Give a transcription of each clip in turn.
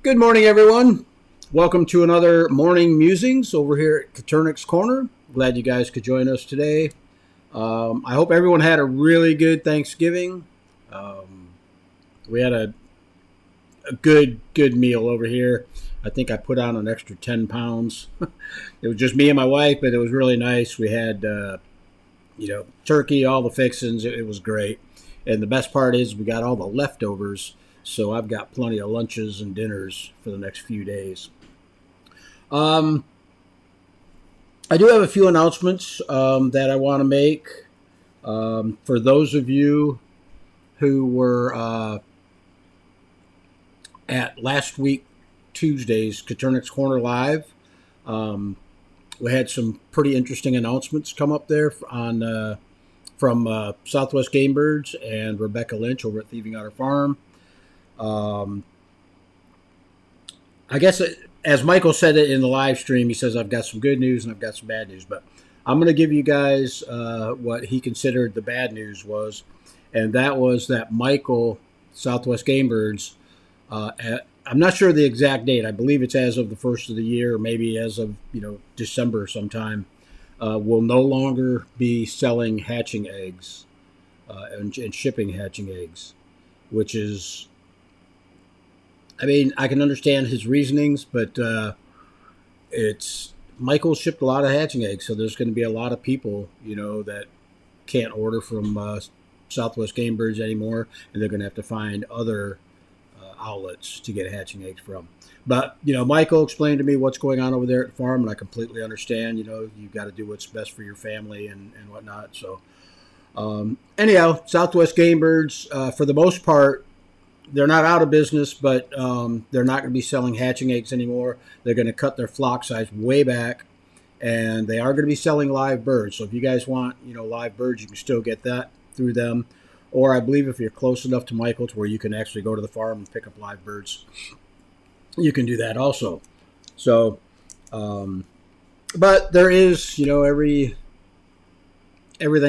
Good morning, everyone. Welcome to another morning musings over here at Coturnix Corner. Glad you guys could join us today. I hope everyone had a really good Thanksgiving. We had a good meal over here. I think I put on an extra 10 pounds. It was just me and my wife, but it was really nice. We had, turkey, all the fixings. It was great. And the best part is we got all the leftovers. So I've got plenty of lunches and dinners for the next few days. I do have a few announcements that I want to make. For those of you who were at last week Tuesday's Coturnix Corner Live, we had some pretty interesting announcements come up there from Southwest Gamebirds and Rebecca Lynch over at Thieving Otter Farm. I guess as Michael said it in the live stream, he says, I've got some good news and I've got some bad news, but I'm going to give you guys what he considered the bad news was, and that was that Michael, Southwest Gamebirds, I'm not sure the exact date. I believe it's as of the first of the year, or maybe as of December sometime, will no longer be selling hatching eggs and shipping hatching eggs, which is, I mean, I can understand his reasonings, but Michael shipped a lot of hatching eggs, so there's going to be a lot of people, that can't order from Southwest Gamebirds anymore, and they're going to have to find other outlets to get hatching eggs from. But, Michael explained to me what's going on over there at the farm, and I completely understand. You've got to do what's best for your family and whatnot. So, anyhow, Southwest Gamebirds, for the most part, they're not out of business, but they're not going to be selling hatching eggs anymore. They're going to cut their flock size way back, and they are going to be selling live birds. So if you guys want, live birds, you can still get that through them. Or I believe if you're close enough to Michael to where you can actually go to the farm and pick up live birds, you can do that also. So, but there is, everything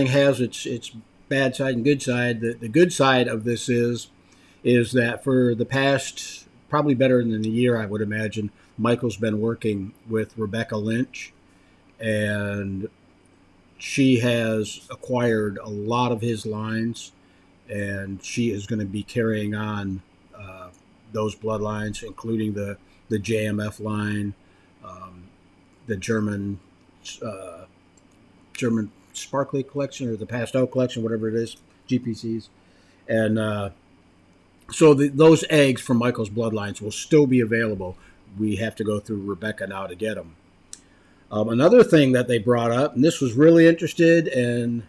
has its bad side and good side. The good side of this is that for the past, probably better than a year, I would imagine, Michael's been working with Rebecca Lynch, and she has acquired a lot of his lines, and she is going to be carrying on those bloodlines, including the JMF line, the German Sparkly collection, or the Pastel collection, whatever it is, GPCs, and so those eggs from Michael's bloodlines will still be available. We have to go through Rebecca now to get them. Another thing that they brought up, and this was really interested, and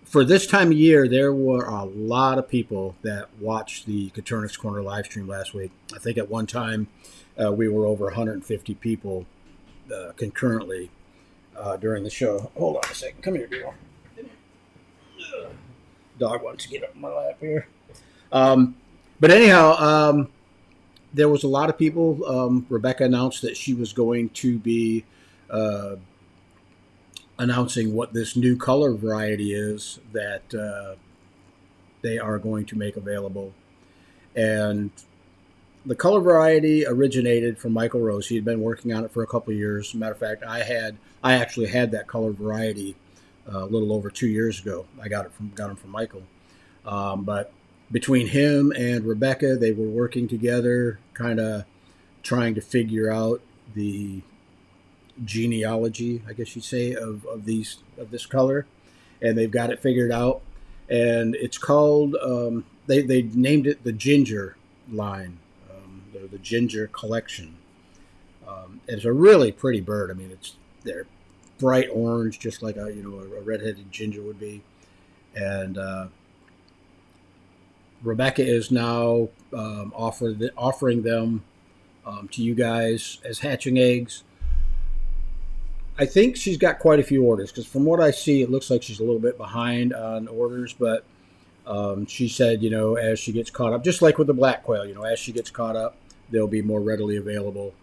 for this time of year, there were a lot of people that watched the Coturnix Corner live stream last week. I think at one time we were over 150 people concurrently during the show. Hold on a second. Come here, girl. Dog wants to get up in my lap here. But anyhow, there was a lot of people. Rebecca announced that she was going to be announcing what this new color variety is that they are going to make available. And the color variety originated from Michael Rose. He had been working on it for a couple of years. Matter of fact, I actually had that color variety a little over 2 years ago. I got him from Michael. But between him and Rebecca, they were working together, kind of trying to figure out the genealogy, I guess you'd say, of this color, and they've got it figured out. And it's called they named it the Ginger line, the Ginger collection. It's a really pretty bird. I mean, they're bright orange, just like a redheaded ginger would be. And Rebecca is now offering them to you guys as hatching eggs. I think she's got quite a few orders, because from what I see, it looks like she's a little bit behind on orders. But she said, as she gets caught up, just like with the black quail, as she gets caught up, they'll be more readily available.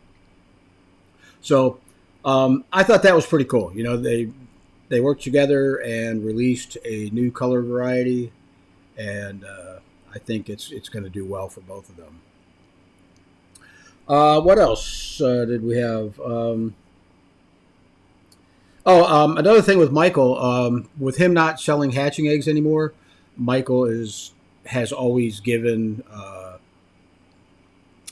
So I thought that was pretty cool. They worked together and released a new color variety, and I think it's going to do well for both of them. What else did we have? Another thing with Michael, with him not selling hatching eggs anymore, Michael has always given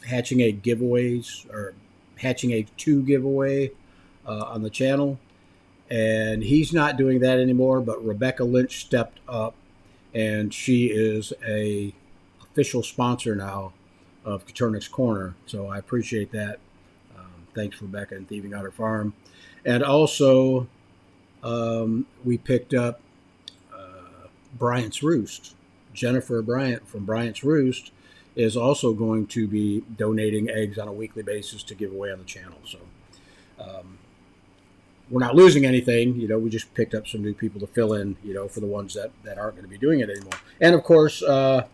hatching egg giveaways or hatching egg 2 giveaway on the channel, and he's not doing that anymore. But Rebecca Lynch stepped up, and she is a official sponsor now of Coturnix Corner. So I appreciate that. Thanks, Rebecca, and Thieving Otter Farm. And also, we picked up Bryant's Roost. Jennifer Bryant from Bryant's Roost is also going to be donating eggs on a weekly basis to give away on the channel. So we're not losing anything. We just picked up some new people to fill in, for the ones that aren't going to be doing it anymore. And of course, I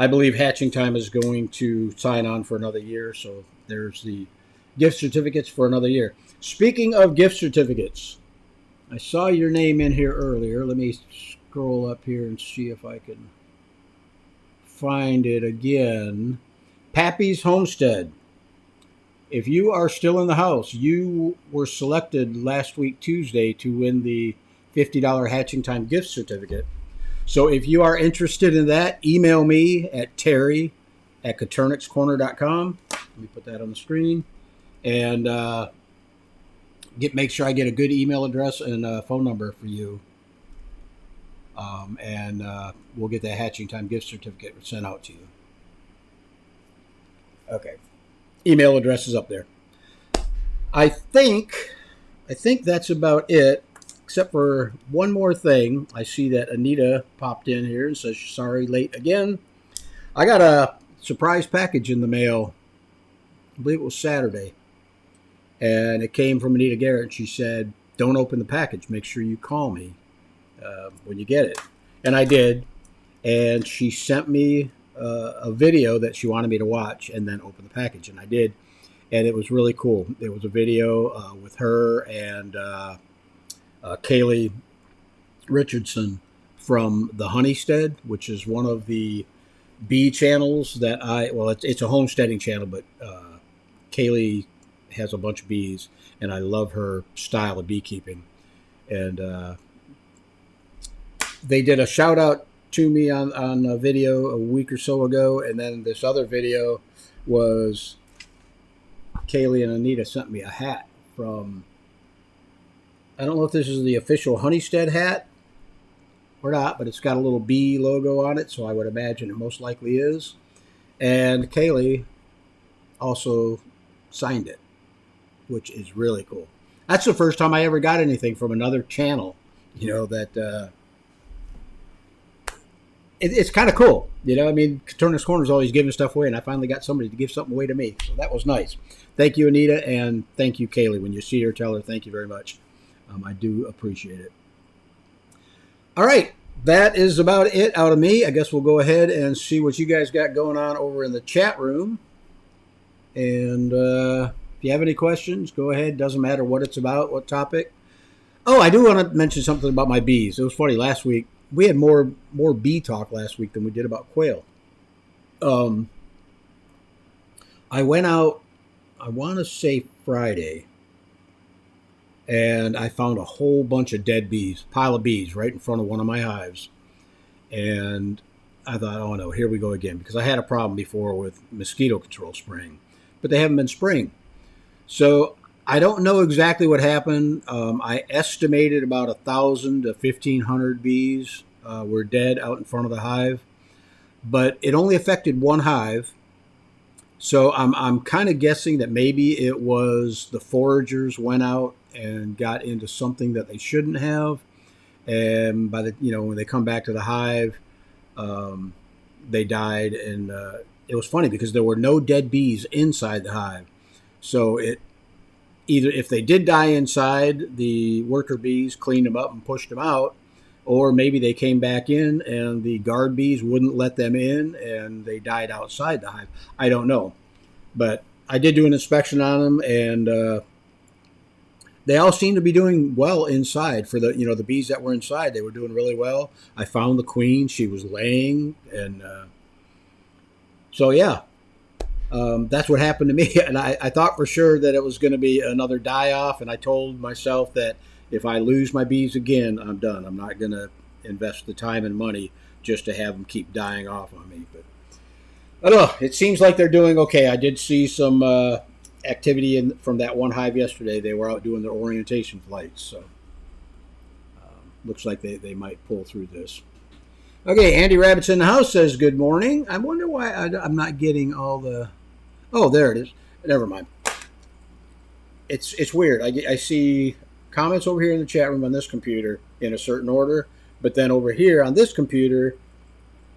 believe Hatching Time is going to sign on for another year. So there's the gift certificates for another year. Speaking of gift certificates, I saw your name in here earlier. Let me scroll up here and see if I can find it again. Pappy's Homestead. If you are still in the house, you were selected last week Tuesday to win the $50 Hatching Time gift certificate. So if you are interested in that, email me at terry@coturnixcorner.com. Let me put that on the screen. And make sure I get a good email address and a phone number for you. And we'll get that Hatching Time gift certificate sent out to you. Okay. Email address is up there. I think that's about it, except for one more thing. I see that Anita popped in here and says, sorry, late again. I got a surprise package in the mail. I believe it was Saturday. And it came from Anita Garrett. And she said, don't open the package. Make sure you call me when you get it. And I did. And she sent me a video that she wanted me to watch and then open the package. And I did. And it was really cool. It was a video with her and Kaylee Richardson from the Honeystead, which is one of the bee channels that it's a homesteading channel, but Kaylee has a bunch of bees, and I love her style of beekeeping. And they did a shout out to me on a video a week or so ago, and then this other video was Kaylee and Anita sent me a hat from, I don't know if this is the official Honeystead hat or not, but it's got a little bee logo on it, so I would imagine it most likely is. And Kaylee also signed it, which is really cool. That's the first time I ever got anything from another channel, that it's kind of cool. Coturnix Corner is always giving stuff away, and I finally got somebody to give something away to me. So that was nice. Thank you, Anita, and thank you, Kaylee. When you see her, tell her thank you very much. I do appreciate it. All right. That is about it out of me. I guess we'll go ahead and see what you guys got going on over in the chat room. And if you have any questions, go ahead. Doesn't matter what it's about, what topic. Oh, I do want to mention something about my bees. It was funny. Last week, we had more bee talk last week than we did about quail. I went out, I want to say Friday, and I found a whole bunch of dead bees, pile of bees right in front of one of my hives. And I thought, oh no, here we go again, because I had a problem before with mosquito control spraying, but they haven't been spraying. So I don't know exactly what happened. I estimated about 1,000 to 1,500 bees were dead out in front of the hive, but it only affected one hive. So I'm kind of guessing that maybe it was the foragers went out and got into something that they shouldn't have, and by the when they come back to the hive, they died. And it was funny because there were no dead bees inside the hive. So either if they did die inside, the worker bees cleaned them up and pushed them out, or maybe they came back in and the guard bees wouldn't let them in and they died outside the hive. I don't know, but I did do an inspection on them, and they all seem to be doing well inside. For the bees that were inside, they were doing really well. I found the queen; she was laying, and so yeah. That's what happened to me. And I thought for sure that it was going to be another die-off. And I told myself that if I lose my bees again, I'm done. I'm not going to invest the time and money just to have them keep dying off on me. But I don't know. It seems like they're doing okay. I did see some activity from that one hive yesterday. They were out doing their orientation flights. So looks like they might pull through this. Okay, Andy Rabbit's in the house says good morning. I wonder why I'm not getting all the... Oh, there it is. Never mind. It's weird. I see comments over here in the chat room on this computer in a certain order, but then over here on this computer,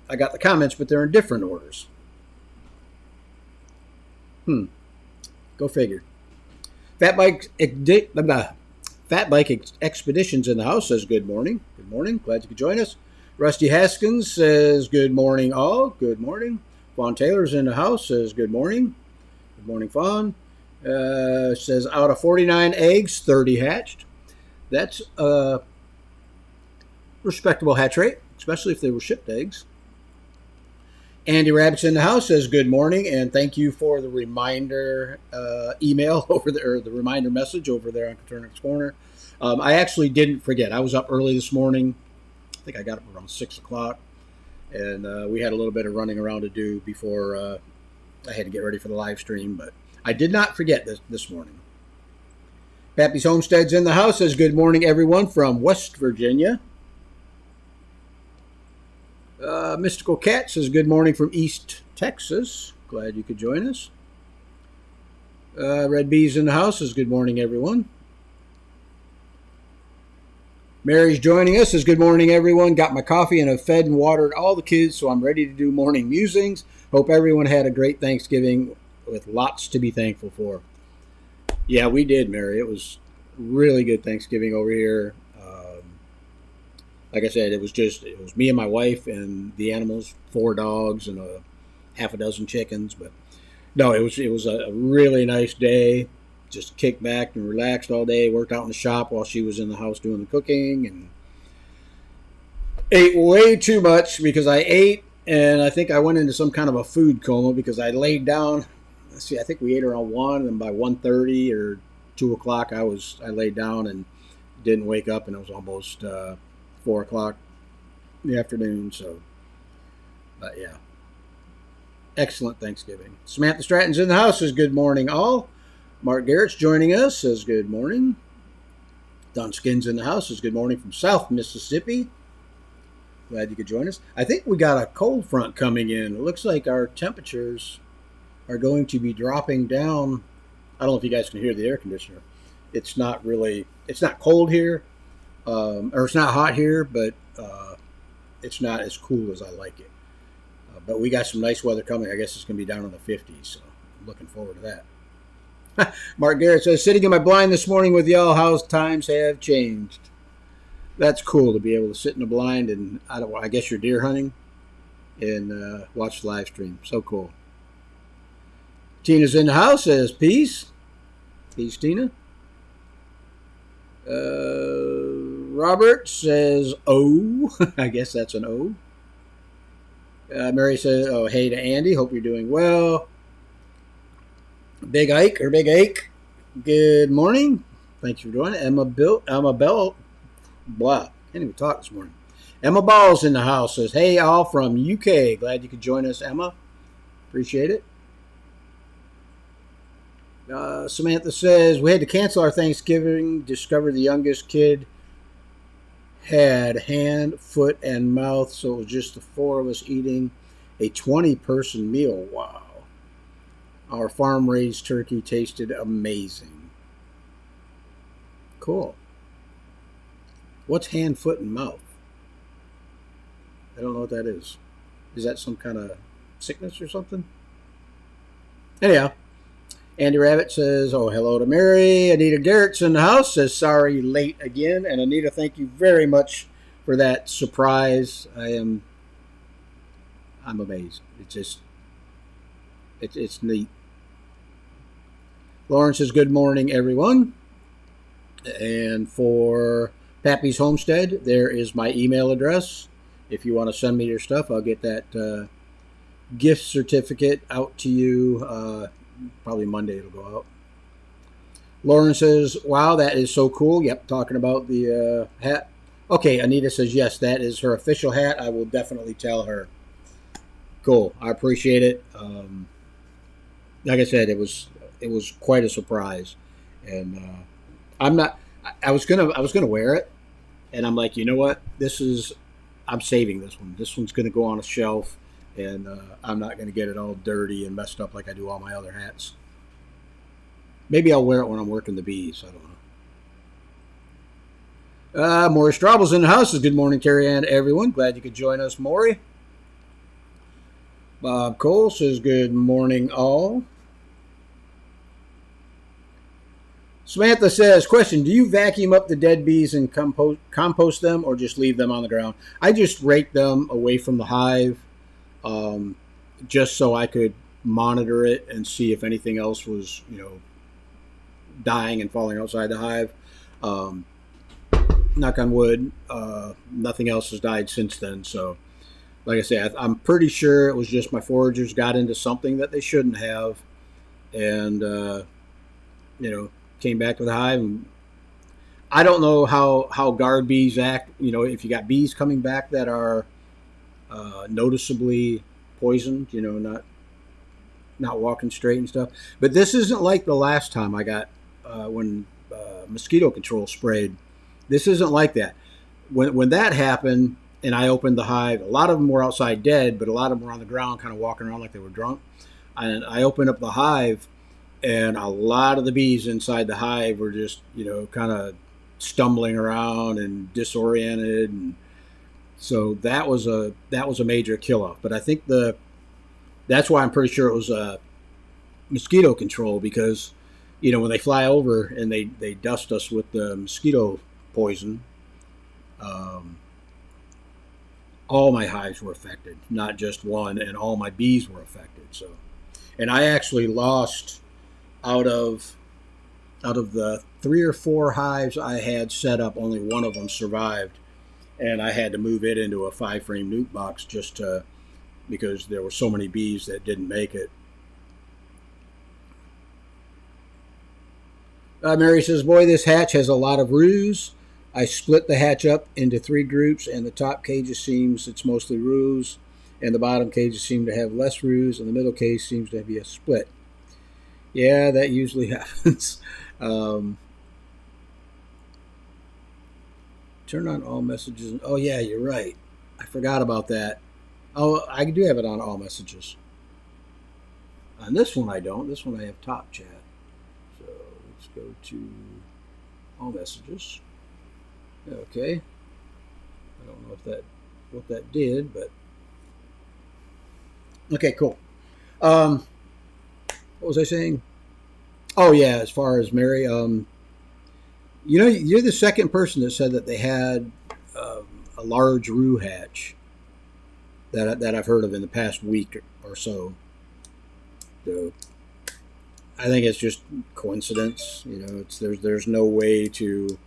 I got the comments, but they're in different orders. Go figure. Fat Bike Expeditions in the house says good morning. Good morning. Glad you could join us. Rusty Haskins says good morning all. Good morning. Fawn Taylor's in the house says good morning. Good morning, Fawn. Says out of 49 eggs, 30 hatched. That's a respectable hatch rate, especially if they were shipped eggs. Andy Rabbit's in the house says good morning and thank you for the reminder email over there, or the reminder message over there on Coturnix Corner. I actually didn't forget. I was up early this morning. I think I got up around 6 o'clock, and we had a little bit of running around to do before I had to get ready for the live stream, but I did not forget this morning. Pappy's Homestead's in the house says good morning, everyone, from West Virginia. Mystical Cat says good morning from East Texas. Glad you could join us. Red Bees in the house says good morning, everyone. Mary's joining us. Says good morning, everyone. Got my coffee and have fed and watered all the kids, so I'm ready to do morning musings. Hope everyone had a great Thanksgiving with lots to be thankful for. Yeah, we did, Mary. It was really good Thanksgiving over here. Like I said, it was me and my wife and the animals, 4 dogs and half a dozen chickens. But no, it was a really nice day. Just kicked back and relaxed all day. Worked out in the shop while she was in the house doing the cooking, and ate way too much because I ate, and I think I went into some kind of a food coma because I laid down. Let's see, I think we ate around 1, and by 1:30 or 2 o'clock, I laid down and didn't wake up, and it was almost 4 o'clock in the afternoon. So, but yeah, excellent Thanksgiving. Samantha Stratton's in the house. Says good morning, all. Mark Garrett's joining us. Says good morning. Don Skin's in the house. Says good morning from South Mississippi. Glad you could join us. I think we got a cold front coming in. It looks like our temperatures are going to be dropping down. I don't know if you guys can hear the air conditioner. It's not cold here, or it's not hot here, but it's not as cool as I like it. But we got some nice weather coming. I guess it's going to be down in the 50s, so I'm looking forward to that. Mark Garrett says, sitting in my blind this morning with y'all, how times have changed. That's cool to be able to sit in the blind and, I guess you're deer hunting and watch the live stream. So cool. Tina's in the house, says peace. Peace, Tina. Robert says, oh. I guess that's an O. Mary says, oh, hey to Andy. Hope you're doing well. Big Ike, good morning. Thanks for joining. Emma Bell, blah, can't even talk this morning. Emma Ball's in the house, says, hey, all from UK. Glad you could join us, Emma. Appreciate it. Samantha says, we had to cancel our Thanksgiving. Discovered the youngest kid had hand, foot, and mouth, so it was just the 4 of us eating a 20-person meal. Wow. Our farm-raised turkey tasted amazing. Cool. What's hand, foot, and mouth? I don't know what that is. Is that some kind of sickness or something? Anyhow, Andy Rabbit says, oh, hello to Mary. Anita Garrett's in the house, says, sorry, late again. And Anita, thank you very much for that surprise. I'm amazed. It's neat. Lauren says, good morning, everyone. And for Pappy's Homestead, there is my email address. If you want to send me your stuff, I'll get that gift certificate out to you. Probably Monday it'll go out. Lauren says, wow, that is so cool. Yep, talking about the hat. Okay, Anita says, yes, that is her official hat. I will definitely tell her. Cool. I appreciate it. Like I said, it was quite a surprise, and I'm not. I was gonna wear it, and I'm like, you know what? I'm saving this one. This one's gonna go on a shelf, and I'm not gonna get it all dirty and messed up like I do all my other hats. Maybe I'll wear it when I'm working the bees. I don't know. Maury Straubel's in the house. Good morning, Terry and everyone. Glad you could join us, Maury. Bob Cole says, good morning, all. Samantha says, question, do you vacuum up the dead bees and compost them or just leave them on the ground? I just rake them away from the hive just so I could monitor it and see if anything else was, dying and falling outside the hive. Knock on wood, nothing else has died since then. So, like I say, I'm pretty sure it was just my foragers got into something that they shouldn't have, and came back to the hive. And I don't know how guard bees act. If you got bees coming back that are noticeably poisoned, not walking straight and stuff. But this isn't like the last time I got when mosquito control sprayed. This isn't like that. When that happened and I opened the hive, a lot of them were outside dead, but a lot of them were on the ground kind of walking around like they were drunk. And I opened up the hive, and a lot of the bees inside the hive were just, kind of stumbling around and disoriented. And so that was a major kill off. But I think that's why I'm pretty sure it was mosquito control, because when they fly over and they dust us with the mosquito poison, all my hives were affected, not just one, and all my bees were affected. So, and I actually lost out of the 3 or 4 hives I had set up, only one of them survived, and I had to move it into a 5-frame nuke box because there were so many bees that didn't make it. Mary says, boy, this hatch has a lot of roos. I split the hatch up into 3 groups, and the top cages seems it's mostly roos, and the bottom cages seem to have less roos, and the middle cage seems to be a split. Yeah, that usually happens. Turn on all messages. Oh, yeah, you're right. I forgot about that. Oh, I do have it on all messages. On this one, I don't. This one, I have top chat. So let's go to all messages. Okay. I don't know what that did, but okay, cool. What was I saying? Oh yeah, as far as Mary, you're the second person that said that they had a large roo hatch that I've heard of in the past week or so. So I think it's just coincidence. There's no way to,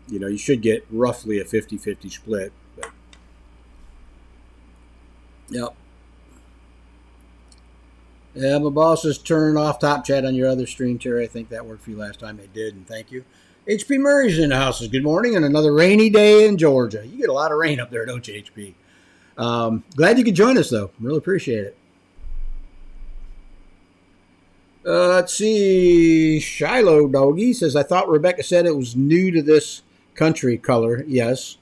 you should get roughly a 50-50 split. But, yep. Yeah, my boss has turned off top chat on your other stream, Terry. I think that worked for you last time. It did, and thank you. HP Murray's in the house. Good morning, and another rainy day in Georgia. You get a lot of rain up there, don't you, HP? Glad you could join us, though. Really appreciate it. Let's see. Shiloh Doggy says, I thought Rebecca said it was new to this country color. Yes.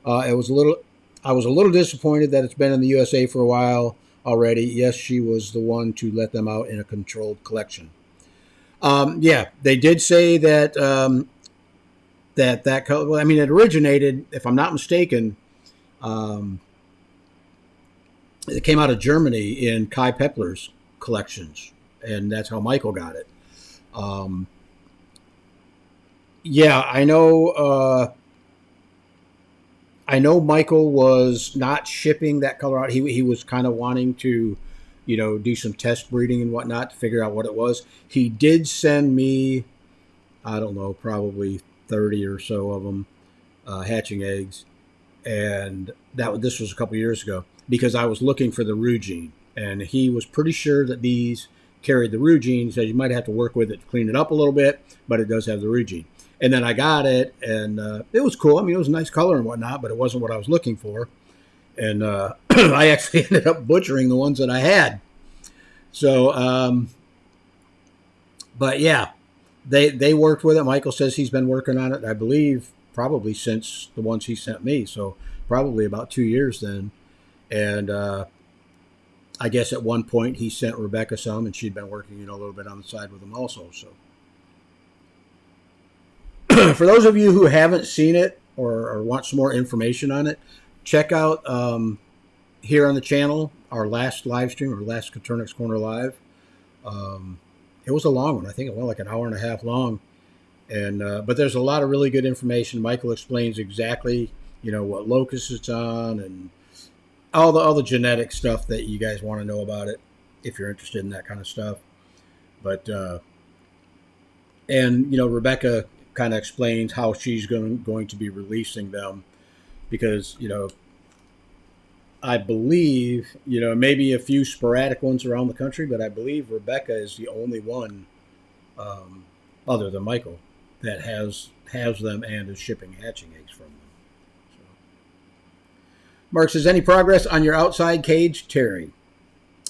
I was a little disappointed that it's been in the USA for a while already. Yes, she was the one to let them out in a controlled collection. Yeah, they did say that that color. I mean, it originated, if I'm not mistaken, it came out of Germany in Kai Pepler's collections, and that's how Michael got it. Yeah, I know. I know Michael was not shipping that color out. He was kind of wanting to, do some test breeding and whatnot to figure out what it was. He did send me, I don't know, probably 30 or so of them hatching eggs, and this was a couple years ago because I was looking for the Rue gene. and he was pretty sure that these carried the root gene. He said you might have to work with it to clean it up a little bit, but it does have the root gene. And then I got it, and it was cool. I mean, it was a nice color and whatnot, but it wasn't what I was looking for. And I actually ended up butchering the ones that I had. So, but yeah, they worked with it. Michael says he's been working on it, I believe, probably since the ones he sent me. So probably about 2 years then. And I guess at one point he sent Rebecca some, and she'd been working, a little bit on the side with them also. So for those of you who haven't seen it or want some more information on it, check out here on the channel our last live stream, or last Coturnix Corner Live. It was a long one. I think it went like an hour and a half long. And but there's a lot of really good information. Michael explains exactly, what locust it's on and all the genetic stuff that you guys want to know about it if you're interested in that kind of stuff. But and Rebecca kind of explains how she's going to be releasing them, because I believe maybe a few sporadic ones around the country, but I believe Rebecca is the only one other than Michael that has them and is shipping hatching eggs from them. So. Mark says, any progress on your outside cage, Terry?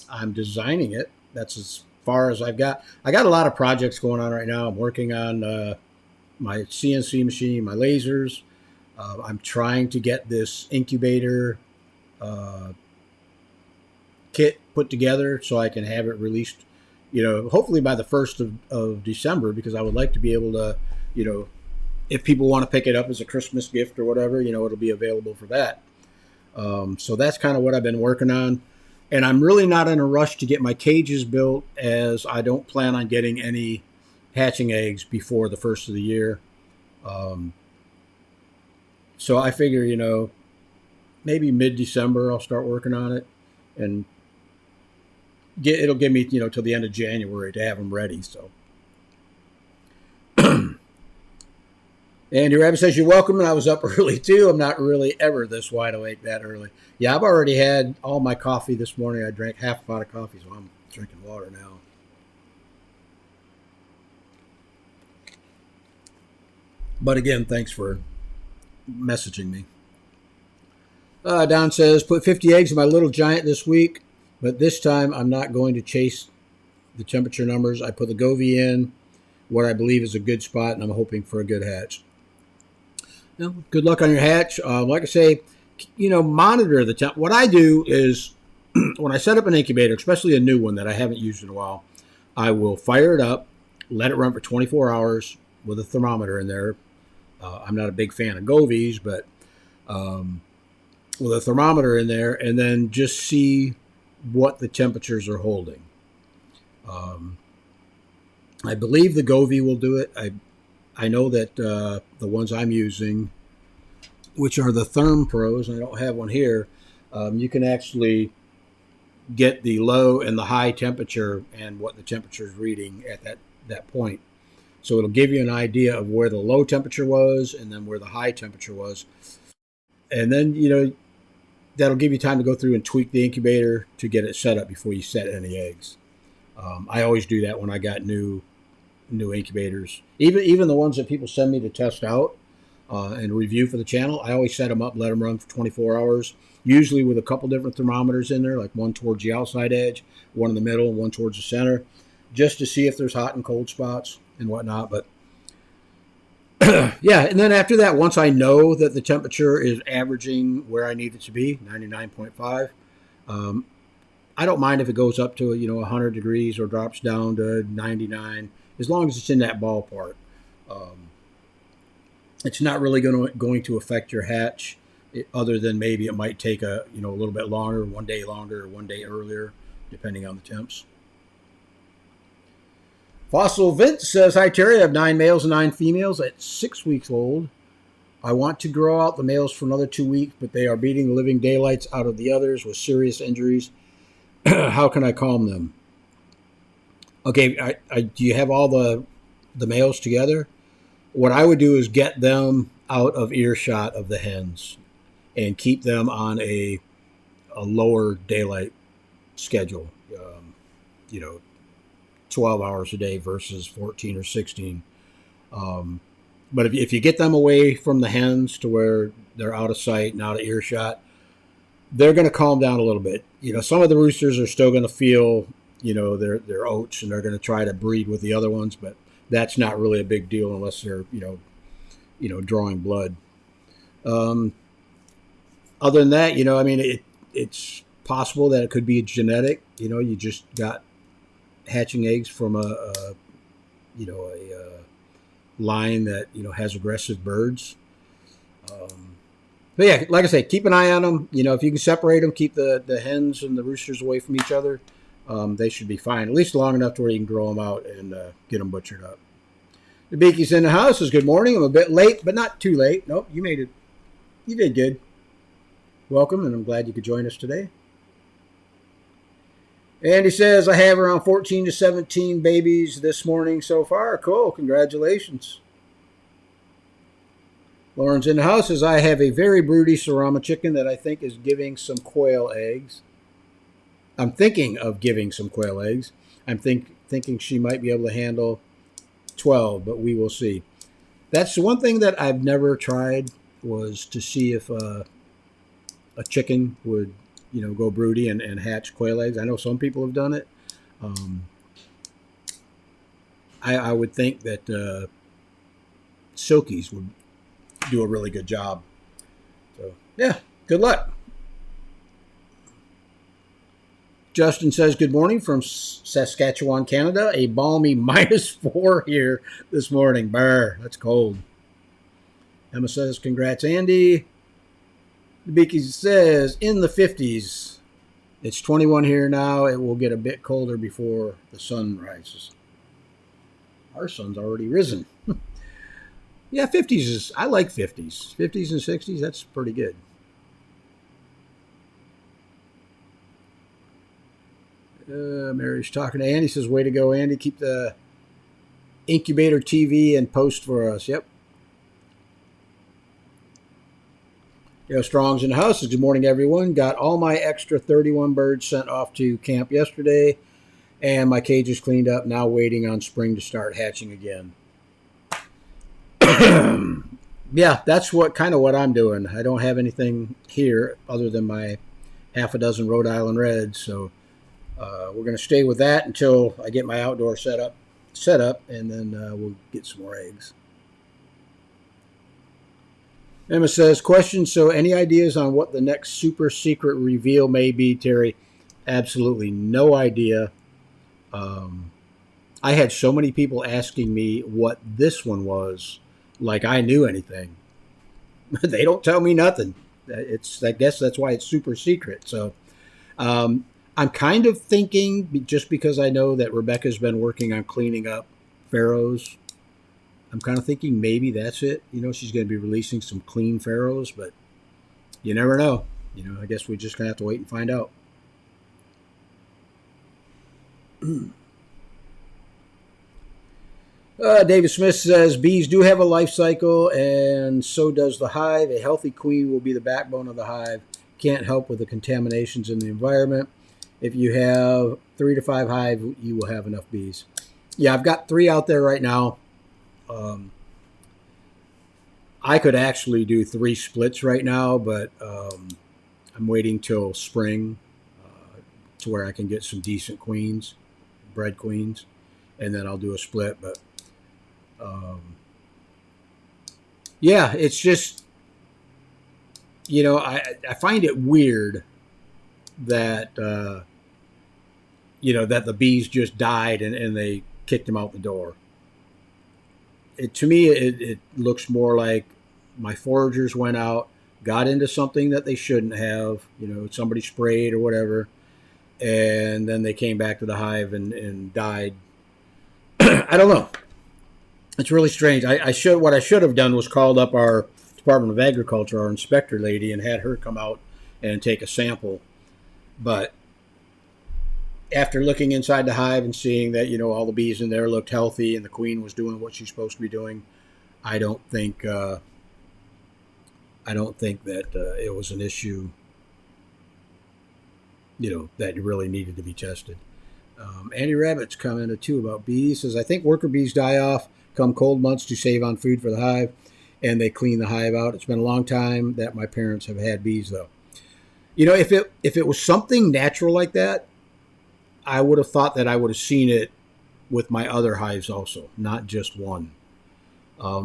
I'm designing it. That's as far as I've got. I got a lot of projects going on right now. I'm working on my CNC machine, my lasers. I'm trying to get this incubator kit put together so I can have it released, hopefully by the 1st of December, because I would like to be able to, if people want to pick it up as a Christmas gift or whatever, it'll be available for that. So that's kind of what I've been working on. And I'm really not in a rush to get my cages built, as I don't plan on getting any hatching eggs before the 1st of the year. So I figure, maybe mid-December I'll start working on it, and it'll give me, till the end of January to have them ready. So, Andy Rabbit says, you're welcome, and I was up early too. I'm not really ever this wide awake that early. Yeah, I've already had all my coffee this morning. I drank half a pot of coffee, so I'm drinking water now. But again, thanks for messaging me. Don says, put 50 eggs in my little giant this week, but this time I'm not going to chase the temperature numbers. I put the Govee in what I believe is a good spot, and I'm hoping for a good hatch. Good luck on your hatch. Like I say, monitor the temp. What I do is when I set up an incubator, especially a new one that I haven't used in a while, I will fire it up, let it run for 24 hours with a thermometer in there. I'm not a big fan of Govees, but with a thermometer in there, and then just see what the temperatures are holding. I believe the Govee will do it. I know that the ones I'm using, which are the Therm Pros, and I don't have one here, you can actually get the low and the high temperature and what the temperature is reading at that point. So it'll give you an idea of where the low temperature was and then where the high temperature was. And then, that'll give you time to go through and tweak the incubator to get it set up before you set any eggs. I always do that when I got new incubators. Even the ones that people send me to test out and review for the channel, I always set them up, let them run for 24 hours, usually with a couple different thermometers in there, like one towards the outside edge, one in the middle, and one towards the center, just to see if there's hot and cold spots and whatnot. But yeah, and then after that, once I know that the temperature is averaging where I need it to be, 99.5, I don't mind if it goes up to 100 degrees or drops down to 99, as long as it's in that ballpark. It's not really going to affect your hatch, other than maybe it might take a little bit longer, 1 day longer or 1 day earlier, depending on the temps. Fossil Vince says, hi Terry, I have 9 males and 9 females at 6 weeks old. I want to grow out the males for another 2 weeks, but they are beating the living daylights out of the others with serious injuries. How can I calm them? Okay, do you have all the males together? What I would do is get them out of earshot of the hens and keep them on a lower daylight schedule. You know, 12 hours a day versus 14 or 16. But if you get them away from the hens to where they're out of sight and out of earshot, they're going to calm down a little bit. You know, some of the roosters are still going to feel, you know, their oats, and they're going to try to breed with the other ones, but that's not really a big deal unless they're, drawing blood. Other than that, you know, I mean, it's possible that it could be genetic. You know, you just got hatching eggs from a line that, you know, has aggressive birds. But yeah, like I say, keep an eye on them. You know, if you can separate them, keep the hens and the roosters away from each other, they should be fine, at least long enough to where you can grow them out and get them butchered up. The Beaky's in the house. Says good morning. I'm a bit late, but not too late. Nope, you made it. You did good. Welcome, and I'm glad you could join us today. And he says, I have around 14 to 17 babies this morning so far. Cool. Congratulations. Lauren's in the house. Says, I have a very broody Serama chicken that I think is giving some quail eggs. I'm thinking of giving some quail eggs. I'm thinking she might be able to handle 12, but we will see. That's the one thing that I've never tried, was to see if a chicken would, you know, go broody and hatch quail eggs. I know some people have done it. I would think that Silkies would do a really good job. So, yeah, good luck. Justin says, good morning from Saskatchewan, Canada. A balmy -4 here this morning. Brr, that's cold. Emma says, congrats, Andy. The Beaky says, in the 50s. It's 21 here now. It will get a bit colder before the sun rises. Our sun's already risen. Yeah, 50s is, I like 50s. 50s and 60s, that's pretty good. Mary's talking to Andy. Says, way to go, Andy. Keep the Incubator TV and post for us. Yep. Strong's in the house. Good morning, everyone. Got all my extra 31 birds sent off to camp yesterday, and my cage is cleaned up. Now waiting on spring to start hatching again. Yeah, that's what I'm doing. I don't have anything here other than my half a dozen Rhode Island Reds, so we're going to stay with that until I get my outdoor set up, and then we'll get some more eggs. Emma says, question, so any ideas on what the next super secret reveal may be, Terry? Absolutely no idea. I had so many people asking me what this one was, like I knew anything. They don't tell me nothing. I guess that's why it's super secret. So I'm kind of thinking, just because I know that Rebecca's been working on cleaning up pharaohs, I'm kind of thinking maybe that's it. You know, she's going to be releasing some clean pharaohs, but you never know. You know, I guess we're just going to have to wait and find out. David Smith says, bees do have a life cycle, and so does the hive. A healthy queen will be the backbone of the hive. Can't help with the contaminations in the environment. If you have 3 to 5 hives, you will have enough bees. Yeah, I've got 3 out there right now. I could actually do 3 splits right now, but I'm waiting till spring to where I can get some decent queens, bred queens, and then I'll do a split. But yeah, it's just, you know, I find it weird that that the bees just died and they kicked them out the door. To me, it looks more like my foragers went out, got into something that they shouldn't have, you know, somebody sprayed or whatever, and then they came back to the hive and died. I don't know. It's really strange. What I should have done was called up our Department of Agriculture, our inspector lady, and had her come out and take a sample. But after looking inside the hive and seeing that, you know, all the bees in there looked healthy and the queen was doing what she's supposed to be doing, I don't think that it was an issue that really needed to be tested. Andy Rabbit's commented too about bees. Says, I think worker bees die off come cold months to save on food for the hive, and they clean the hive out. It's been a long time that my parents have had bees, though. If it was something natural like that, I would have thought that I would have seen it with my other hives also, not just one.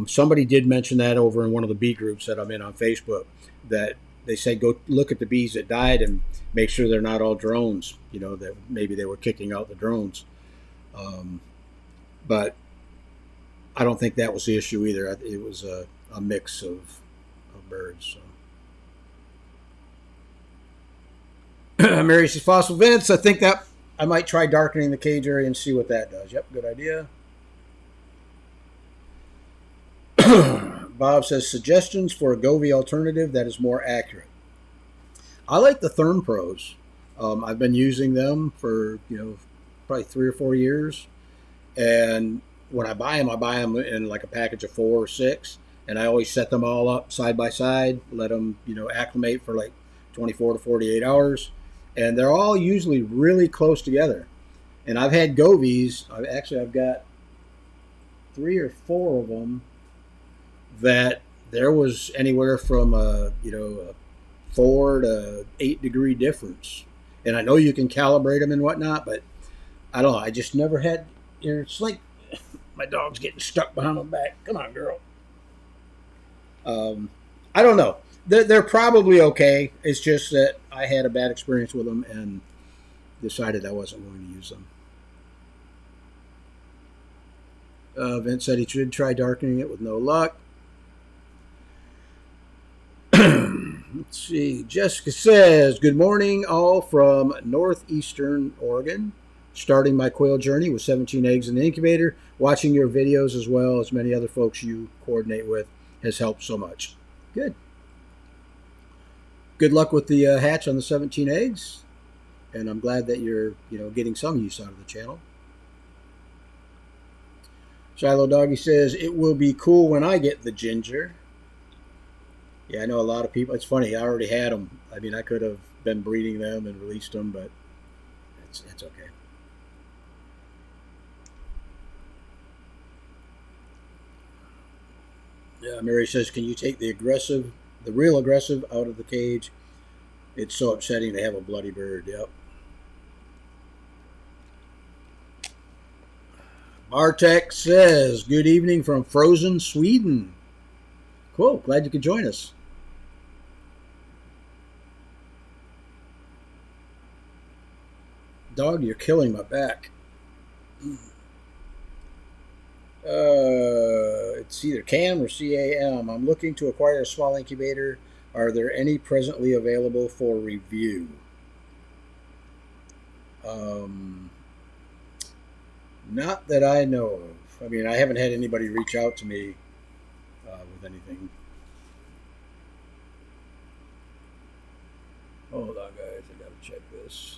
Somebody did mention that over in one of the bee groups that I'm in on Facebook, that they said go look at the bees that died and make sure they're not all drones. That maybe they were kicking out the drones. But I don't think that was the issue either. It was a mix of birds. So. Mary says, fossil vents. I think that I might try darkening the cage area and see what that does. Yep, good idea. Bob says, suggestions for a Govee alternative that is more accurate. I like the Therm Pros. I've been using them for, probably 3 or 4 years. And when I buy them in like a package of 4 or 6. And I always set them all up side by side, let them, acclimate for like 24 to 48 hours. And they're all usually really close together. And I've had Govees. I've got 3 or 4 of them that there was anywhere from a 4 to 8 degree difference. And I know you can calibrate them and whatnot, but I don't know. I just never had. It's like my dog's getting stuck behind my back. Come on, girl. I don't know. They're probably okay. It's just that I had a bad experience with them and decided I wasn't going to use them. Vince said he should try darkening it with no luck. Let's see. Jessica says, good morning, all from northeastern Oregon. Starting my quail journey with 17 eggs in the incubator. Watching your videos as well as many other folks you coordinate with has helped so much. Good. Good luck with the hatch on the 17 eggs. And I'm glad that you're, getting some use out of the channel. Shiloh Doggy says, it will be cool when I get the ginger. Yeah, I know a lot of people. It's funny. I already had them. I mean, I could have been breeding them and released them, but it's okay. Yeah, Mary says, can you take the real aggressive out of the cage? It's so upsetting to have a bloody bird. Yep. Bartek says, good evening from frozen Sweden. Cool. Glad you could join us. Dog, you're killing my back. It's either CAM or CAM. I'm looking to acquire a small incubator. Are there any presently available for review? Not that I know of. I mean, I haven't had anybody reach out to me with anything. Hold on, guys. I gotta check this.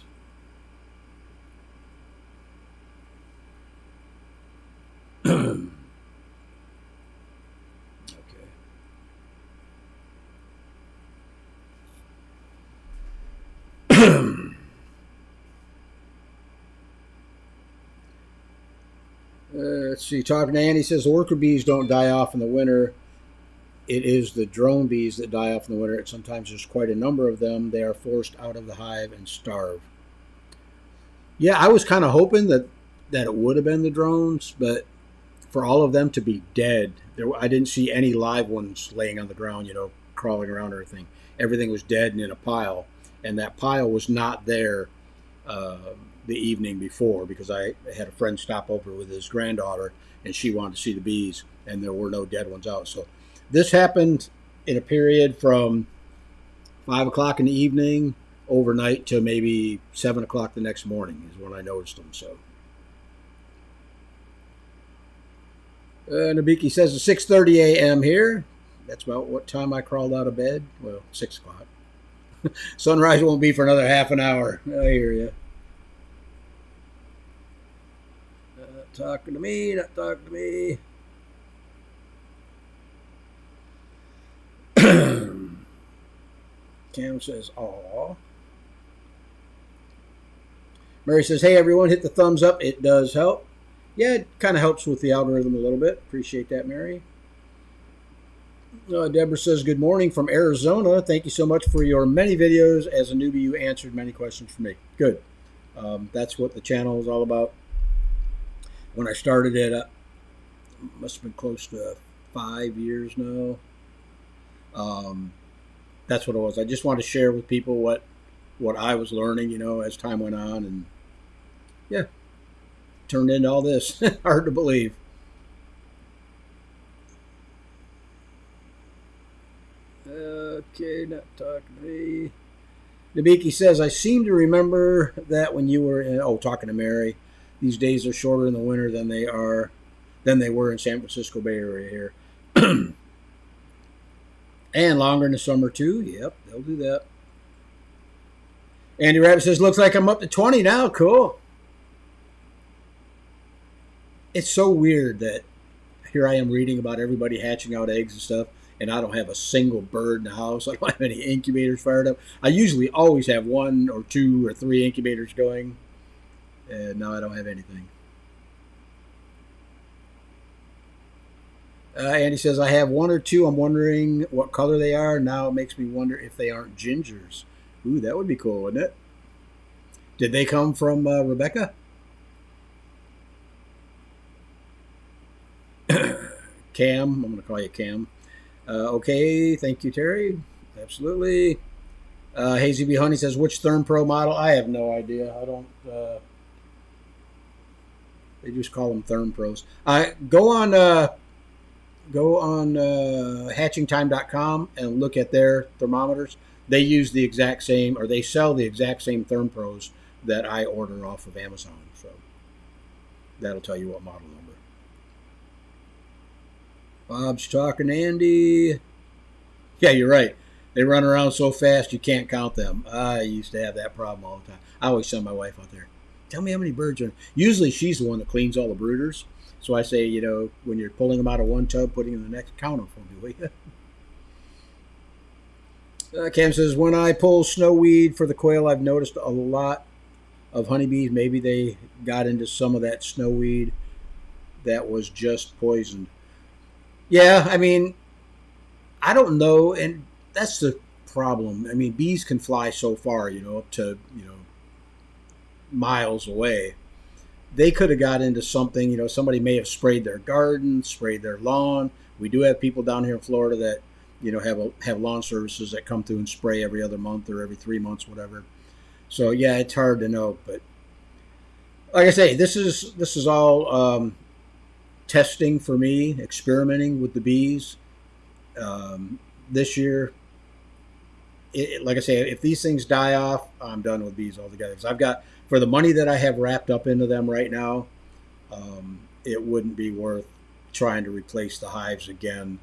Let's see. Talking to Andy says the worker bees don't die off in the winter. It is the drone bees that die off in the winter. And sometimes there's quite a number of them. They are forced out of the hive and starve. Yeah, I was kind of hoping that it would have been the drones, but for all of them to be dead, I didn't see any live ones laying on the ground, crawling around or anything. Everything was dead and in a pile, and that pile was not there the evening before because I had a friend stop over with his granddaughter, and she wanted to see the bees, and there were no dead ones out. So this happened in a period from 5 o'clock in the evening overnight to maybe 7 o'clock the next morning is when I noticed them. So Nabiki says it's 6:30 a.m. here. That's about what time I crawled out of bed. Well, 6 o'clock. Sunrise won't be for another half an hour. I hear you. Not talking to me. Cam says, aw. Mary says, hey, everyone, hit the thumbs up. It does help. Yeah, it kind of helps with the algorithm a little bit. Appreciate that, Mary. Deborah says, good morning from Arizona. Thank you so much for your many videos. As a newbie, you answered many questions for me. Good. That's what the channel is all about. When I started it, must have been close to 5 years now. That's what it was. I just wanted to share with people what I was learning, as time went on, and yeah, turned into all this. Hard to believe. Okay, not talking to me. Nabiki says, I seem to remember that when you were in, talking to Mary, these days are shorter in the winter than they were in San Francisco Bay Area here. And longer in the summer too. Yep, they'll do that. Andy Rabbit says, looks like I'm up to 20 now. Cool. It's so weird that here I am reading about everybody hatching out eggs and stuff, and I don't have a single bird in the house. I don't have any incubators fired up. I usually always have 1 or 2 or 3 incubators going, and now I don't have anything. Andy says, I have 1 or 2. I'm wondering what color they are. Now it makes me wonder if they aren't gingers. Ooh, that would be cool, wouldn't it? Did they come from Rebecca? Cam, I'm going to call you Cam. Okay, thank you, Terry. Absolutely. Hazy B. Honey says, which Therm Pro model? I have no idea. I don't... they just call them Therm Pros. Go on hatchingtime.com and look at their thermometers. They use the exact same, or they sell the exact same Therm Pros that I order off of Amazon. So that'll tell you what model number. Bob's talking to Andy. Yeah, you're right. They run around so fast you can't count them. I used to have that problem all the time. I always send my wife out there. Tell me how many birds are. Usually she's the one that cleans all the brooders. So I say, when you're pulling them out of one tub, putting them in the next, count them for me, will you? Cam says, when I pull snow weed for the quail, I've noticed a lot of honeybees. Maybe they got into some of that snow weed that was just poisoned. Yeah, I mean, I don't know, and that's the problem. I mean, bees can fly so far, up to, miles away. They could have got into something, somebody may have sprayed their garden, sprayed their lawn. We do have people down here in Florida that, have lawn services that come through and spray every other month or every 3 months, whatever. So, yeah, it's hard to know. But like I say, this is all testing for me, experimenting with the bees. This year, like I say, if these things die off, I'm done with bees altogether. Because I've got, for the money that I have wrapped up into them right now, it wouldn't be worth trying to replace the hives again.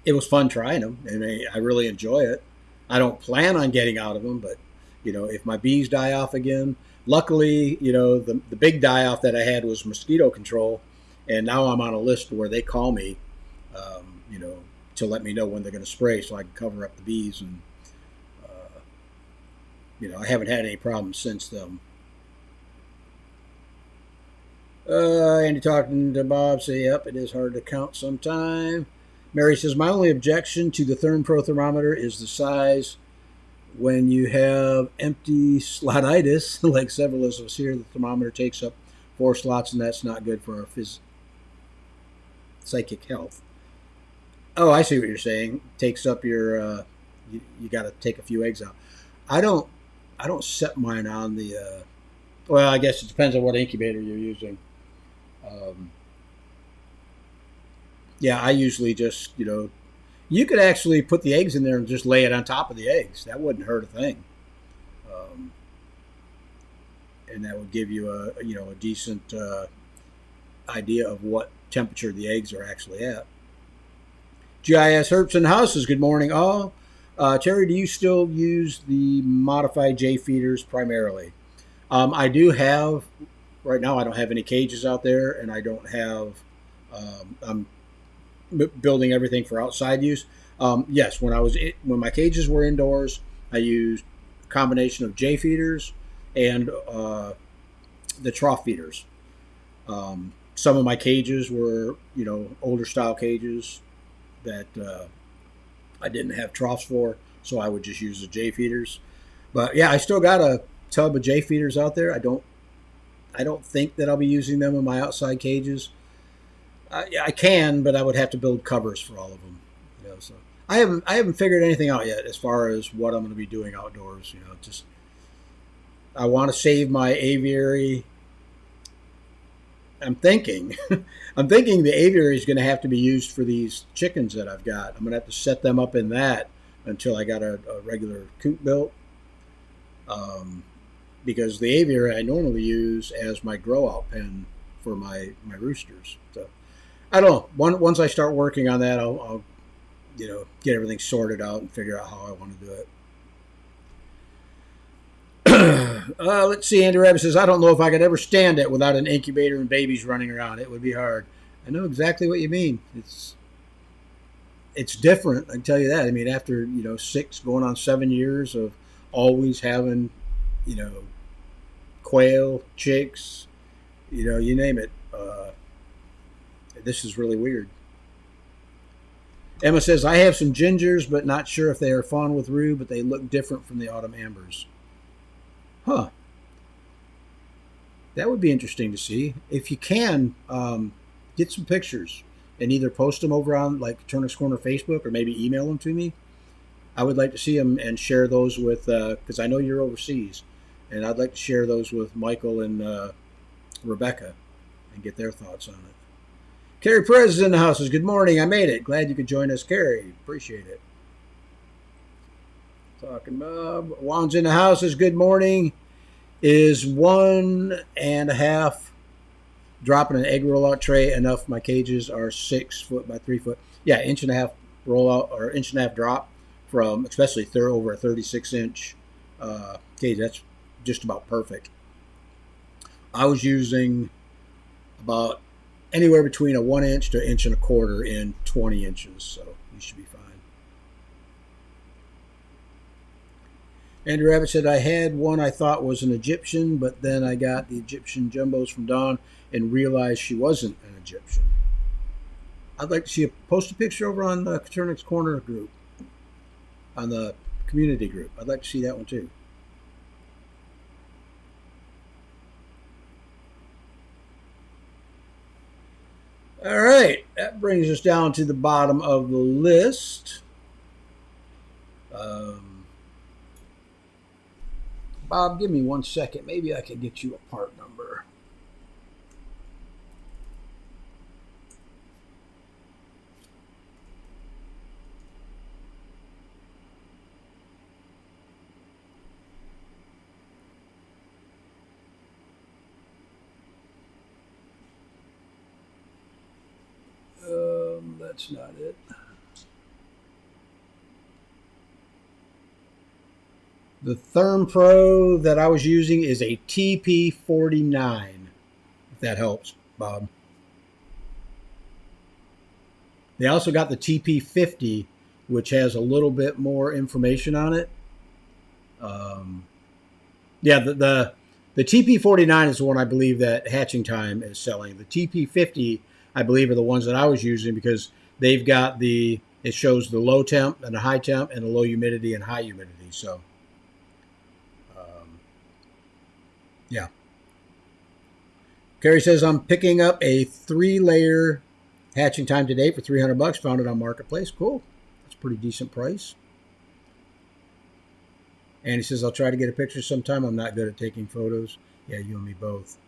It was fun trying them, and I really enjoy it. I don't plan on getting out of them, but, if my bees die off again, luckily, the big die-off that I had was mosquito control, and now I'm on a list where they call me, to let me know when they're going to spray so I can cover up the bees. And, I haven't had any problems since then. Andy talking to Bob, say, yep, it is hard to count sometime. Mary says, my only objection to the Therm Pro thermometer is the size. When you have empty slotitis, like several of us here, the thermometer takes up 4 slots, and that's not good for our psychic health. Oh, I see what you're saying. Takes up your, you got to take a few eggs out. I don't set mine on the, well, I guess it depends on what incubator you're using. Yeah, I usually just, you could actually put the eggs in there and just lay it on top of the eggs. That wouldn't hurt a thing. And that would give you a decent idea of what temperature the eggs are actually at. GIS Herbs and Houses, good morning all. Terry, do you still use the modified J feeders primarily? I do have, right now I don't have any cages out there, and I don't have, I'm building everything for outside use. Yes, when my cages were indoors, I used combination of J feeders and the trough feeders. Some of my cages were, older style cages that I didn't have troughs for, so I would just use the J feeders. But yeah, I still got a tub of J feeders out there. I don't think that I'll be using them in my outside cages. I can, but I would have to build covers for all of them. So I haven't figured anything out yet as far as what I'm going to be doing outdoors. Just I want to save my aviary. I'm thinking the aviary is going to have to be used for these chickens that I've got. I'm going to have to set them up in that until I got a regular coop built. Because the aviary I normally use as my grow out pen for my roosters. So I don't know. Once I start working on that, I'll get everything sorted out and figure out how I want to do it. Let's see. Andy Rabbit says, I don't know if I could ever stand it without an incubator and babies running around. It would be hard. I know exactly what you mean. It's different. I can tell you that. I mean, after 6 going on 7 years of always having quail, chicks, you name it. This is really weird. Emma says, I have some gingers, but not sure if they are fawn with rue, but they look different from the autumn ambers. Huh. That would be interesting to see. If you can, get some pictures and either post them over on like Coturnix Corner Facebook or maybe email them to me. I would like to see them and share those with, because I know you're overseas, and I'd like to share those with Michael and Rebecca and get their thoughts on it. Carrie Perez is in the house. Says, good morning. I made it. Glad you could join us, Carrie. Appreciate it. Talking Bob. Juan's in the house. Says, good morning. Is 1.5 dropping an egg rollout tray enough? My cages are 6 foot by 3 foot. Yeah, 1.5 rollout or 1.5 drop from especially over a 36-inch cage. That's just about perfect. I was using about anywhere between a 1 inch to 1.25 inches in 20 inches, so you should be fine. Andrew Rabbit said, I had one I thought was an Egyptian, but then I got the Egyptian jumbos from Dawn and realized she wasn't an Egyptian. I'd like to see post a picture over on the Coturnix Corner group, on the community group. I'd like to see that one too. All right, that brings us down to the bottom of the list. Bob, give me 1 second. Maybe I can get you a part number. That's not it. The Therm Pro that I was using is a TP49, if that helps, Bob. They also got the TP50, which has a little bit more information on it. The TP49 is the one I believe that Hatching Time is selling. The TP50, I believe, are the ones that I was using because they've got it shows the low temp and the high temp and the low humidity and high humidity. So, yeah. Carrie says, I'm picking up a 3-layer Hatching Time today for $300. Found it on Marketplace. Cool. That's a pretty decent price. And he says, I'll try to get a picture sometime. I'm not good at taking photos. Yeah, you and me both.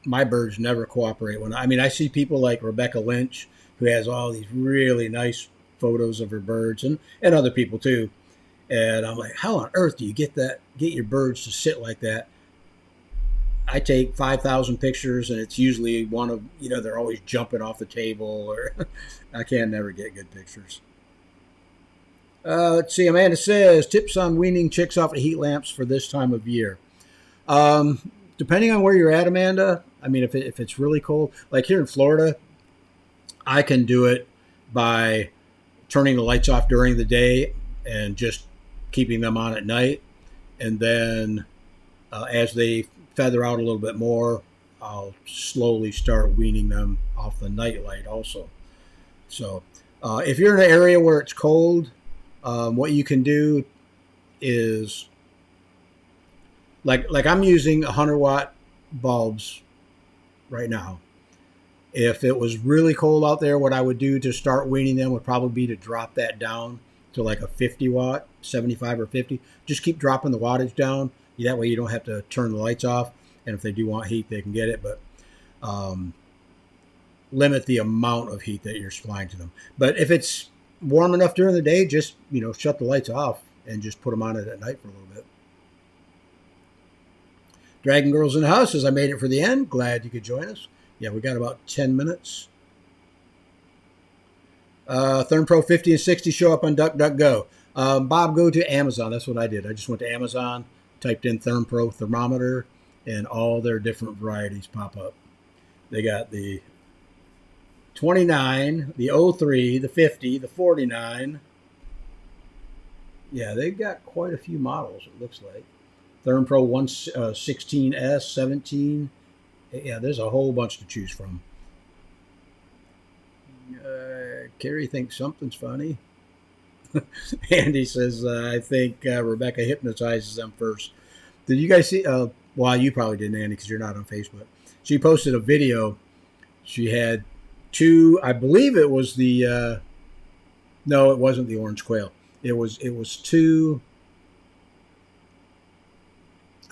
My birds never cooperate. I see people like Rebecca Lynch, who has all these really nice photos of her birds, and other people too. And I'm like, how on earth do you get your birds to sit like that? I take 5,000 pictures, and it's usually one of, they're always jumping off the table, or I can never get good pictures. Let's see. Amanda says, tips on weaning chicks off of heat lamps for this time of year. Depending on where you're at, Amanda, if it's really cold, like here in Florida, I can do it by turning the lights off during the day and just keeping them on at night. And then as they feather out a little bit more, I'll slowly start weaning them off the night light also. So if you're in an area where it's cold, what you can do is like I'm using 100-watt bulbs right now. If it was really cold out there, what I would do to start weaning them would probably be to drop that down to like a 50-watt, 75 or 50. Just keep dropping the wattage down. That way you don't have to turn the lights off. And if they do want heat, they can get it. But limit the amount of heat that you're supplying to them. But if it's warm enough during the day, just shut the lights off and just put them on it at night for a little bit. Dragon Girls in the House says, I made it for the end. Glad you could join us. Yeah, we got about 10 minutes. Therm Pro 50 and 60 show up on DuckDuckGo. Bob, go to Amazon. That's what I did. I just went to Amazon, typed in Therm Pro thermometer, and all their different varieties pop up. They got the 29, the 03, the 50, the 49. Yeah, they've got quite a few models, it looks like. Therm Pro 116S, 17. Yeah, there's a whole bunch to choose from. Carrie thinks something's funny. Andy says, I think Rebecca hypnotizes them first. Did you guys see? Well, you probably didn't, Andy, because you're not on Facebook. She posted a video. She had two, I believe it was the, no, it wasn't the orange quail. It was two,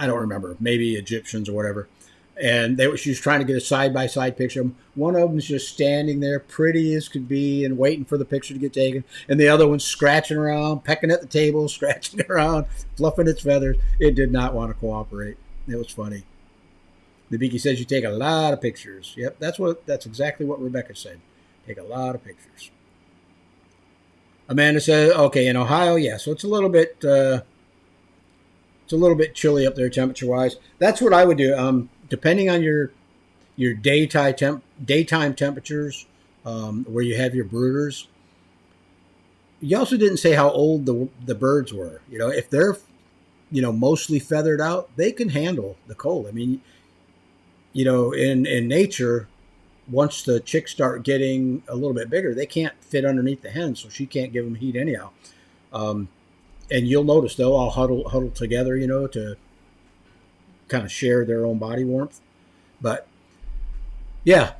I don't remember, maybe Egyptians or whatever. And she was trying to get a side-by-side picture of them. One of them's just standing there, pretty as could be, and waiting for the picture to get taken. And the other one's scratching around, pecking at the table, scratching around, fluffing its feathers. It did not want to cooperate. It was funny. The Beaky says you take a lot of pictures. Yep, that's exactly what Rebecca said. Take a lot of pictures. Amanda says, okay, in Ohio, yeah, so it's a little bit chilly up there temperature-wise. That's what I would do. Depending on your daytime temperatures, where you have your brooders. You also didn't say how old the birds were. If they're mostly feathered out, they can handle the cold. I mean, in nature, once the chicks start getting a little bit bigger, they can't fit underneath the hen, so she can't give them heat anyhow. And you'll notice they'll all huddle together, to kind of share their own body warmth. But yeah,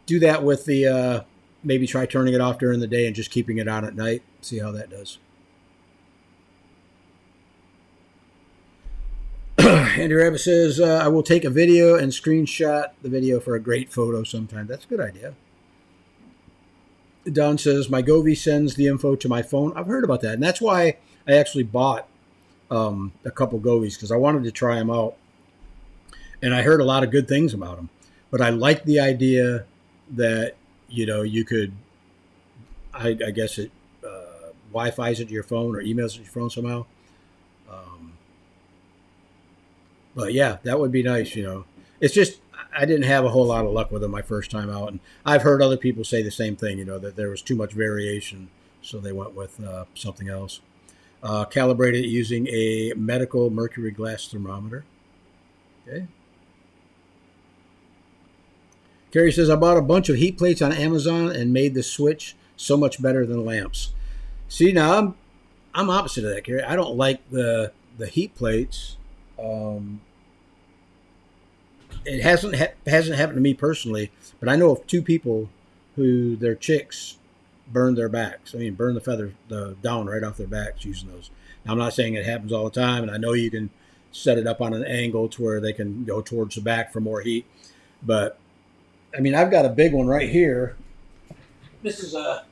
do that with the maybe try turning it off during the day and just keeping it on at night. See how that does. Andy Rabbit says, I will take a video and screenshot the video for a great photo sometime. That's a good idea. Don says, my Govee sends the info to my phone. I've heard about that. And that's why I actually bought a couple Govees, because I wanted to try them out. And I heard a lot of good things about them. But I like the idea that, you could, I guess it Wi-Fi's it to your phone or emails it to your phone somehow. But yeah, that would be nice, It's just, I didn't have a whole lot of luck with them my first time out. And I've heard other people say the same thing, that there was too much variation. So they went with something else. Calibrated using a medical mercury glass thermometer. Okay. Carrie says, I bought a bunch of heat plates on Amazon and made the switch so much better than lamps. See, now I'm opposite of that, Carrie. I don't like the heat plates. It hasn't happened to me personally, but I know of two people who their chicks burned their backs. I mean, burn the down right off their backs using those. Now, I'm not saying it happens all the time, and I know you can set it up on an angle to where they can go towards the back for more heat. But, I mean, I've got a big one right here. This is a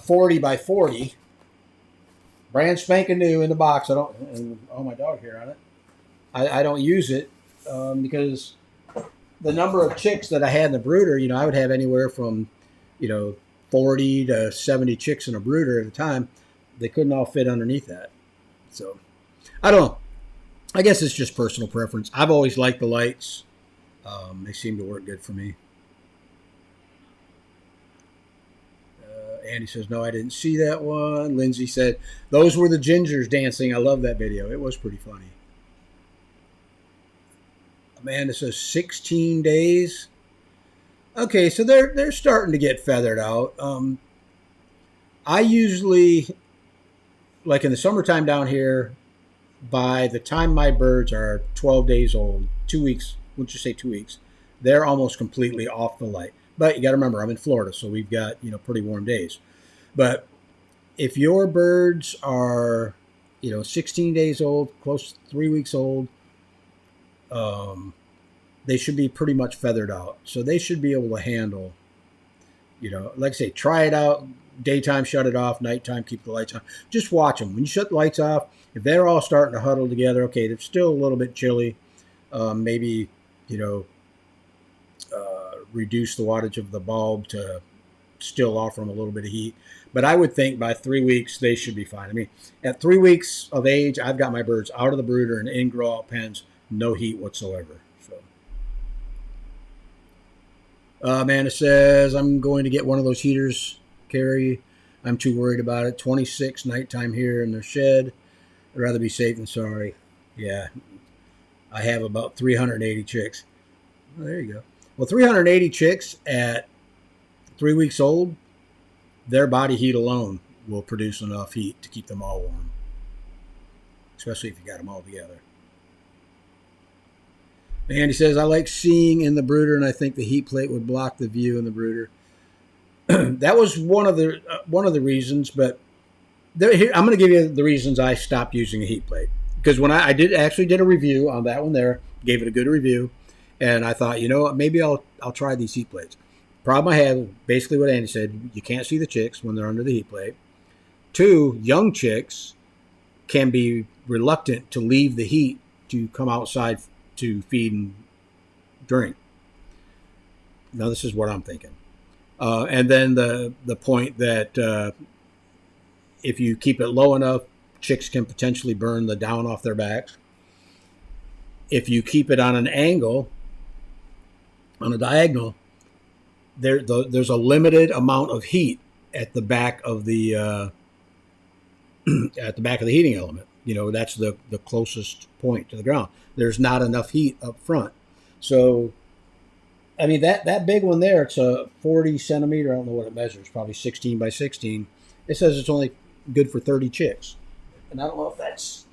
40 by 40. Brand spanking new in the box. And my dog hair on it. I don't use it because the number of chicks that I had in the brooder, I would have anywhere from, 40 to 70 chicks in a brooder at a time. They couldn't all fit underneath that. So, I don't know. I guess it's just personal preference. I've always liked the lights. They seem to work good for me. Andy says, no, I didn't see that one. Lindsay said, those were the gingers dancing. I love that video. It was pretty funny. Amanda says 16 days. Okay, so they're starting to get feathered out. I usually, like in the summertime down here, by the time my birds are 12 days old, 2 weeks, wouldn't you say 2 weeks, they're almost completely off the light. But you got to remember, I'm in Florida, so we've got, pretty warm days. But if your birds are, 16 days old, close to 3 weeks old, they should be pretty much feathered out. So they should be able to handle, like I say, try it out. Daytime, shut it off. Nighttime, keep the lights on. Just watch them. When you shut the lights off, if they're all starting to huddle together, okay, they're still a little bit chilly. Maybe, reduce the wattage of the bulb to still offer them a little bit of heat. But I would think by 3 weeks, they should be fine. I mean, at 3 weeks of age, I've got my birds out of the brooder and in grow-out pens, no heat whatsoever. So, Amanda says, I'm going to get one of those heaters, Carrie. I'm too worried about it. 26 nighttime here in the shed. I'd rather be safe than sorry. Yeah, I have about 380 chicks. Well, there you go. Well, 380 chicks at 3 weeks old, their body heat alone will produce enough heat to keep them all warm, especially if you got them all together. Andy says, I like seeing in the brooder, and I think the heat plate would block the view in the brooder. That was one of the reasons, but here, I'm going to give you the reasons I stopped using a heat plate. Because when I did a review on that one there, gave it a good review, and I thought, maybe I'll try these heat plates. Problem I had, basically what Andy said, you can't see the chicks when they're under the heat plate. 2, young chicks can be reluctant to leave the heat to come outside to feed and drink. Now, this is what I'm thinking. And then the point that if you keep it low enough, chicks can potentially burn the down off their backs. If you keep it on an angle, on a diagonal, there's a limited amount of heat at the back of the heating element. That's the closest point to the ground. There's not enough heat up front. So, I mean, that big one there, it's a 40 centimeter. I don't know what it measures, probably 16 by 16. It says it's only good for 30 chicks. And I don't know if that's,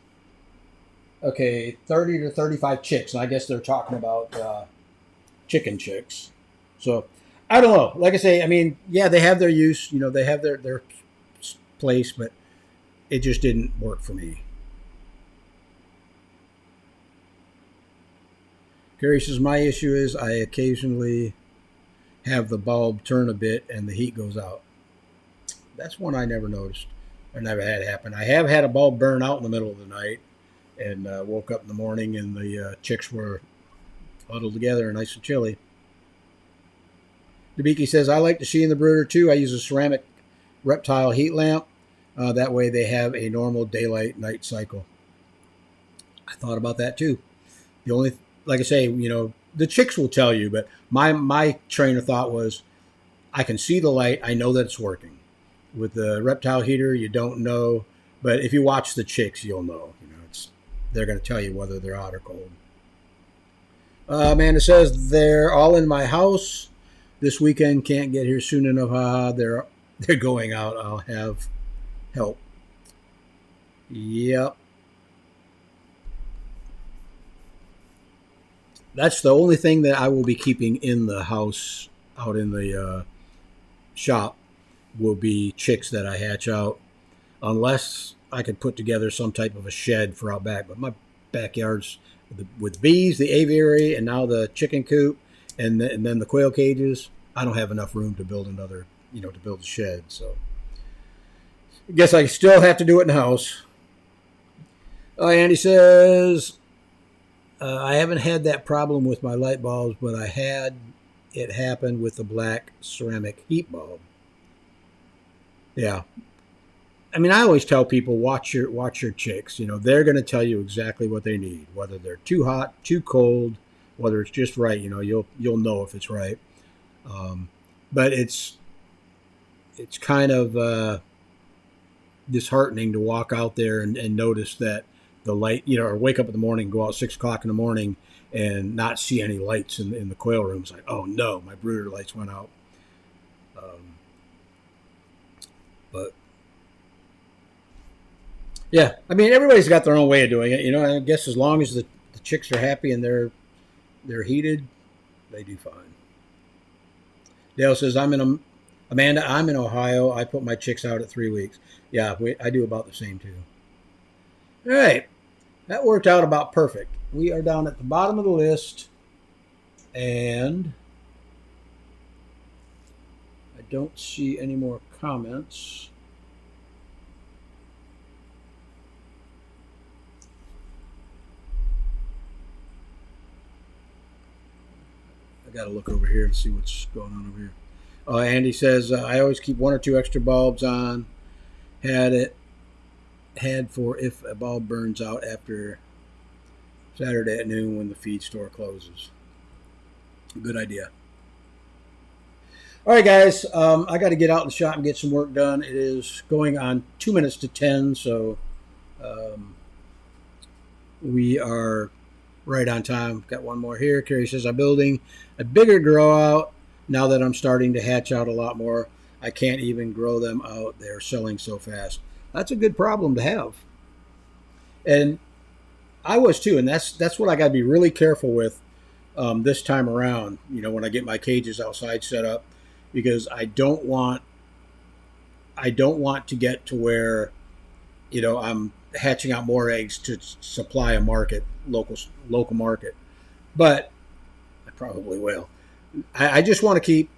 okay, 30 to 35 chicks. And I guess they're talking about chicken chicks. So, I don't know. Like I say, I mean, yeah, they have their use. They have their place, but it just didn't work for me. Gary says, my issue is I occasionally have the bulb turn a bit and the heat goes out. That's one I never noticed. I never had it happen. I have had a bulb burn out in the middle of the night and woke up in the morning and the chicks were huddled together and nice and chilly. Debiki says, I like to see in the brooder too. I use a ceramic reptile heat lamp. That way they have a normal daylight night cycle. I thought about that too. The only, like I say, the chicks will tell you, but my train of thought was, I can see the light. I know that it's working. With the reptile heater, you don't know, but if you watch the chicks, you'll know. They're going to tell you whether they're hot or cold. Amanda says, they're all in my house this weekend. Can't get here soon enough. They're going out. I'll have help. Yep. That's the only thing that I will be keeping in the house, out in the shop, will be chicks that I hatch out, unless I could put together some type of a shed for out back. But my backyard's with bees, the aviary, and now the chicken coop, and then the quail cages. I don't have enough room to build another, to build a shed. So I guess I still have to do it in the house. Andy says, I haven't had that problem with my light bulbs, but I had it happen with the black ceramic heat bulb. Yeah. I mean, I always tell people, watch your chicks. They're going to tell you exactly what they need, whether they're too hot, too cold, whether it's just right. You'll know if it's right. But it's it's kind of disheartening to walk out there and notice that the light, or wake up in the morning, go out 6 o'clock in the morning, and not see any lights in the quail room. It's like, oh no, my brooder lights went out. But yeah, I mean, everybody's got their own way of doing it. I guess as long as the chicks are happy and they're heated, they do fine. Dale says, Amanda, I'm in Ohio. I put my chicks out at 3 weeks. Yeah, I do about the same too. All right. That worked out about perfect. We are down at the bottom of the list, and I don't see any more comments. I got to look over here to see what's going on over here. Andy says, I always keep 1 or 2 extra bulbs on. Had for if a bulb burns out after Saturday at noon when the feed store closes. Good idea. All right, guys. I got to get out in the shop and get some work done. It is going on 2 minutes to 10, so we are right on time. Got one more here. Carrie says, I'm building a bigger grow out now that I'm starting to hatch out a lot more. I can't even grow them out. They're selling so fast. That's a good problem to have. And I was too, and that's what I got to be really careful with this time around, when I get my cages outside set up, because I don't want to get to where, I'm hatching out more eggs to supply a market, local market. But I probably will. I just want to keep,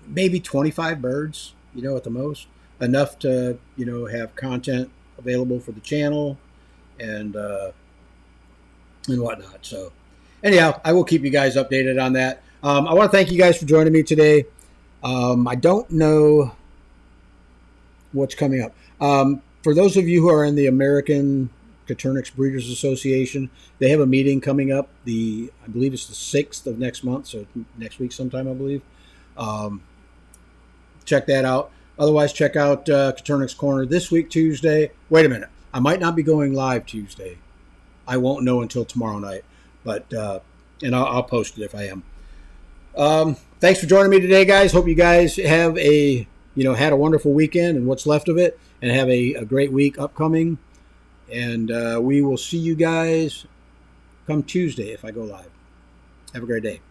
maybe 25 birds, at the most. Enough to, have content available for the channel and whatnot. So anyhow, I will keep you guys updated on that. I want to thank you guys for joining me today. I don't know what's coming up. For those of you who are in the American Coturnix Breeders Association, they have a meeting coming up. I believe it's the 6th of next month, so next week sometime, I believe. Check that out. Otherwise, check out Coturnix Corner this week, Tuesday. Wait a minute. I might not be going live Tuesday. I won't know until tomorrow night. But and I'll post it if I am. Thanks for joining me today, guys. Hope you guys have had a wonderful weekend and what's left of it, and have a great week upcoming. And we will see you guys come Tuesday if I go live. Have a great day.